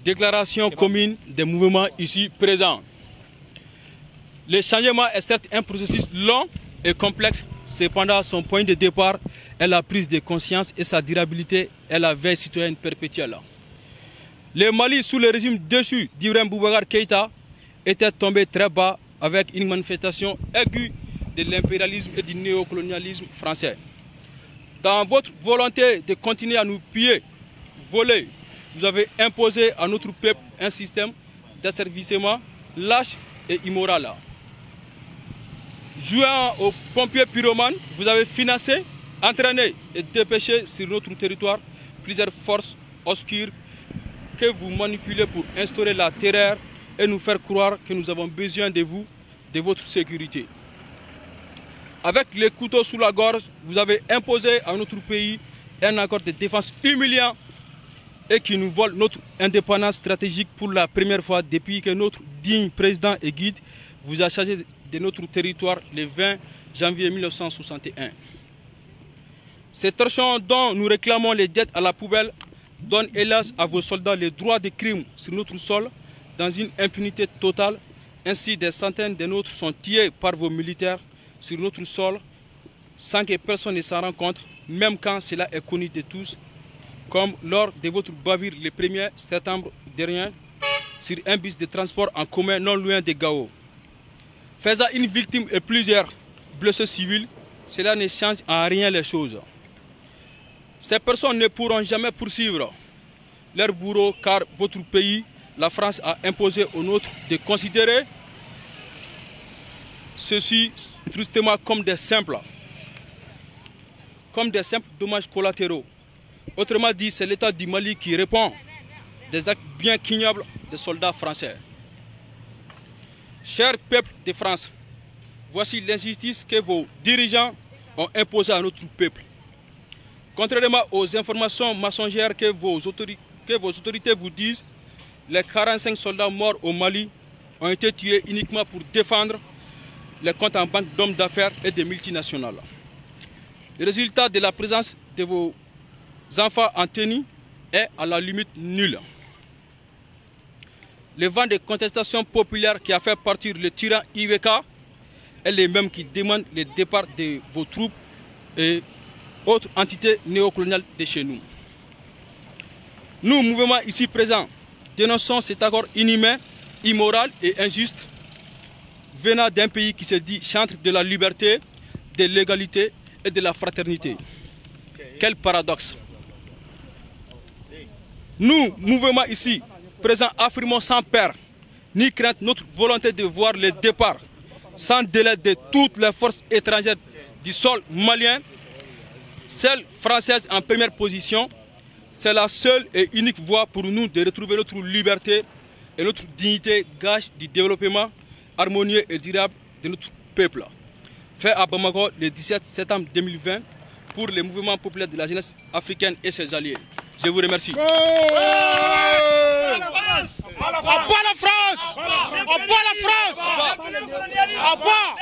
Déclaration commune des mouvements ici présents. Le changement est certes un processus long et complexe. Cependant, son point de départ est la prise de conscience et sa durabilité est la veille citoyenne perpétuelle. Le Mali, sous le régime déchu d'Ibrahim Boubacar Keïta, était tombé très bas avec une manifestation aiguë de l'impérialisme et du néocolonialisme français. Dans votre volonté de continuer à nous piller, voler, vous avez imposé à notre peuple un système d'asservissement lâche et immoral. Jouant aux pompiers pyromanes, vous avez financé, entraîné et dépêché sur notre territoire plusieurs forces obscures que vous manipulez pour instaurer la terreur et nous faire croire que nous avons besoin de vous, de votre sécurité. Avec les couteaux sous la gorge, vous avez imposé à notre pays un accord de défense humiliant et qui nous vole notre indépendance stratégique pour la première fois depuis que notre digne président et guide vous a chargé de notre territoire le 20 janvier 1961. Ces torchons dont nous réclamons les dettes à la poubelle donnent hélas à vos soldats le droit de crime sur notre sol dans une impunité totale. Ainsi, des centaines de nôtres sont tués par vos militaires sur notre sol sans que personne ne s'en rende compte, même quand cela est connu de tous, comme lors de votre bavure le 1er septembre dernier sur un bus de transport en commun non loin de Gao. Faisant une victime et plusieurs blessés civils, cela ne change en rien les choses. Ces personnes ne pourront jamais poursuivre leur bourreau car votre pays, la France, a imposé au nôtre de considérer ceci tristement comme des simples dommages collatéraux. Autrement dit, c'est l'État du Mali qui répond des actes bien ignobles des soldats français. Cher peuple de France, voici l'injustice que vos dirigeants ont imposée à notre peuple. Contrairement aux informations mensongères que vos autorités vous disent, les 45 soldats morts au Mali ont été tués uniquement pour défendre les comptes en banque d'hommes d'affaires et de multinationales. Le résultat de la présence de vos enfants en tenue est à la limite nul. Le vent de contestation populaire qui a fait partir le tyran IVK est le même qui demande le départ de vos troupes et autres entités néocoloniales de chez nous. Nous, mouvements ici présents, dénonçons cet accord inhumain, immoral et injuste venant d'un pays qui se dit chantre de la liberté, de l'égalité et de la fraternité. Quel paradoxe! Nous, mouvements ici présents, affirmons sans peur ni crainte notre volonté de voir le départ sans délai de toutes les forces étrangères du sol malien, celle française en première position. C'est la seule et unique voie pour nous de retrouver notre liberté et notre dignité, gage du développement harmonieux et durable de notre peuple. Fait à Bamako le 17 septembre 2020 pour le mouvement populaire de la jeunesse africaine et ses alliés. Je vous remercie. On bat la France! On bat la France! On bat!